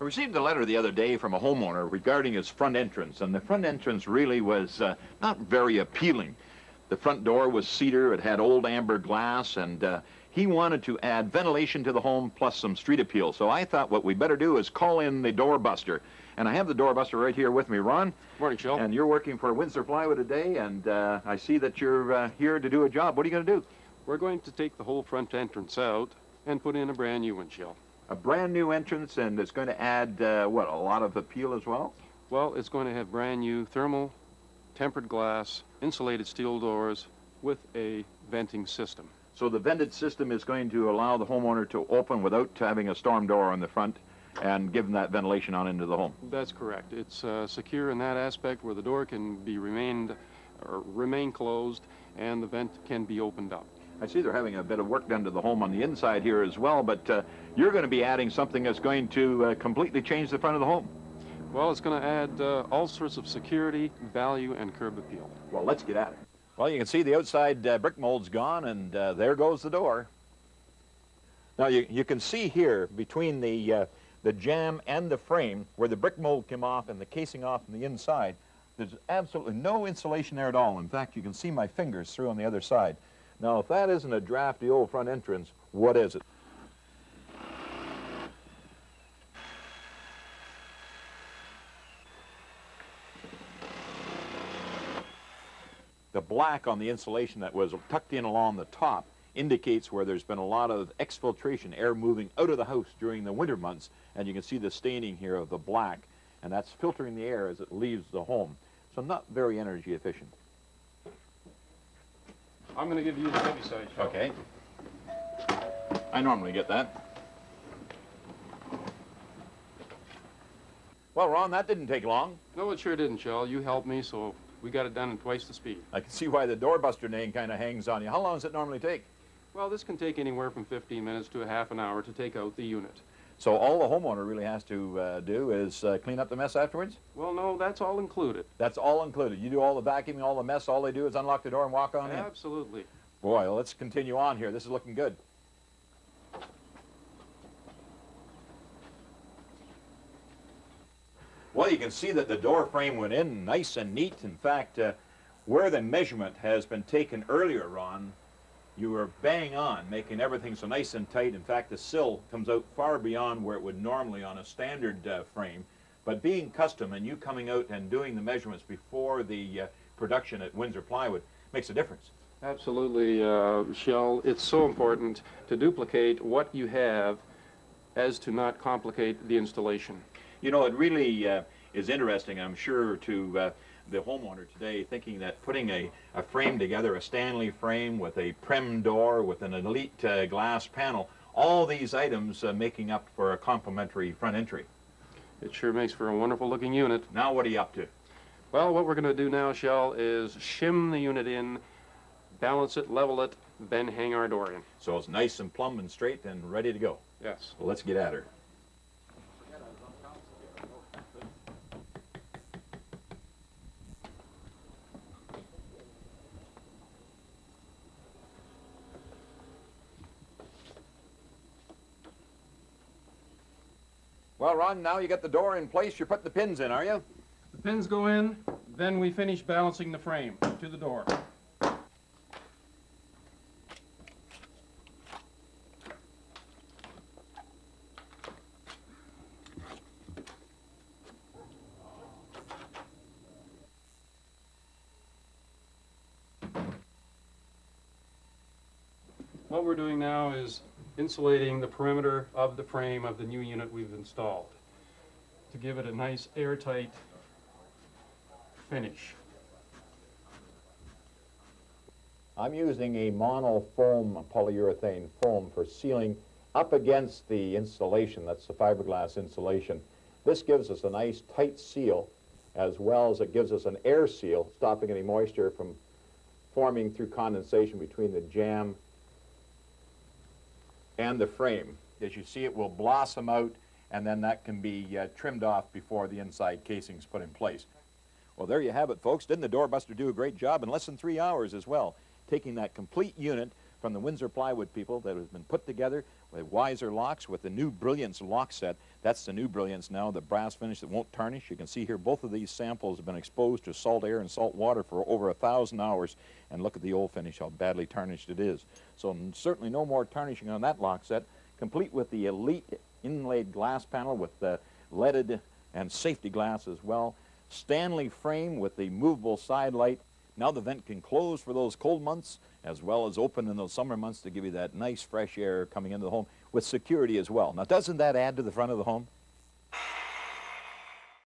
I received a letter the other day from a homeowner regarding his front entrance, and the front entrance really was not very appealing. The front door was cedar, it had old amber glass, and he wanted to add ventilation to the home plus some street appeal. So I thought what we better do is call in the doorbuster. And I have the doorbuster right here with me, Ron. Morning, Shell. And you're working for Windsor Plywood today, and I see that you're here to do a job. What are you going to do? We're going to take the whole front entrance out and put in a brand new one, Shell. A brand new entrance, and it's going to add, what, a lot of appeal as well? Well, it's going to have brand new thermal, tempered glass, insulated steel doors with a venting system. So the vented system is going to allow the homeowner to open without having a storm door on the front and give them that ventilation on into the home. That's correct. It's secure in that aspect where the door can be remain closed and the vent can be opened up. I see they're having a bit of work done to the home on the inside here as well, but you're going to be adding something that's going to completely change the front of the home. Well, it's going to add all sorts of security, value, and curb appeal. Well, let's get at it. Well, you can see the outside brick mold's gone, and there goes the door. Now, you can see here between the jamb and the frame where the brick mold came off and the casing off on the inside, there's absolutely no insulation there at all. In fact, you can see my fingers through on the other side. Now, if that isn't a drafty old front entrance, what is it? The black on the insulation that was tucked in along the top indicates where there's been a lot of exfiltration, air moving out of the house during the winter months, and you can see the staining here of the black, and that's filtering the air as it leaves the home. So not very energy efficient. I'm going to give you the heavy side, Shell. Okay. I normally get that. Well, Ron, that didn't take long. No, it sure didn't, Shell. You helped me, so we got it done in twice the speed. I can see why the doorbuster name kind of hangs on you. How long does it normally take? Well, this can take anywhere from 15 minutes to a half an hour to take out the unit. So all the homeowner really has to do is clean up the mess afterwards? Well, no, that's all included. That's all included. You do all the vacuuming, all the mess, all they do is unlock the door and walk on in? Absolutely. Boy, well, let's continue on here. This is looking good. Well, you can see that the door frame went in nice and neat. In fact, where the measurement has been taken earlier, Ron, you were bang on, making everything so nice and tight. In fact, the sill comes out far beyond where it would normally on a standard frame. But being custom and you coming out and doing the measurements before the production at Windsor Plywood makes a difference. Absolutely, Shell. It's so important to duplicate what you have as to not complicate the installation. You know, it really is interesting, I'm sure, to the homeowner today, thinking that putting a frame together, a Stanley frame with a Prem door, with an elite glass panel, all these items making up for a complimentary front entry. It sure makes for a wonderful looking unit. Now what are you up to? Well, what we're going to do now, Shell, is shim the unit in, balance it, level it, then hang our door in. So it's nice and plumb and straight and ready to go. Yes. Well, let's get at her. Well, Ron, now you got the door in place. You're putting the pins in, are you? The pins go in, then we finish balancing the frame to the door. What we're doing now is insulating the perimeter of the frame of the new unit we've installed to give it a nice airtight finish. I'm using a monofoam polyurethane foam for sealing up against the insulation. That's the fiberglass insulation. This gives us a nice tight seal, as well as it gives us an air seal, stopping any moisture from forming through condensation between the jamb and the frame. As you see, it will blossom out, and then that can be trimmed off before the inside casing is put in place. Well, there you have it, folks. Didn't the doorbuster do a great job in less than 3 hours as well, taking that complete unit from the Windsor Plywood people that has been put together with wiser locks with the new Brilliance lock set. That's the new Brilliance now, the brass finish that won't tarnish. You can see here both of these samples have been exposed to salt air and salt water for over 1,000 hours. And look at the old finish, how badly tarnished it is. So certainly no more tarnishing on that lock set, complete with the elite inlaid glass panel with the leaded and safety glass as well. Stanley frame with the movable side light. Now the vent can close for those cold months as well as open in those summer months to give you that nice fresh air coming into the home with security as well. Now doesn't that add to the front of the home?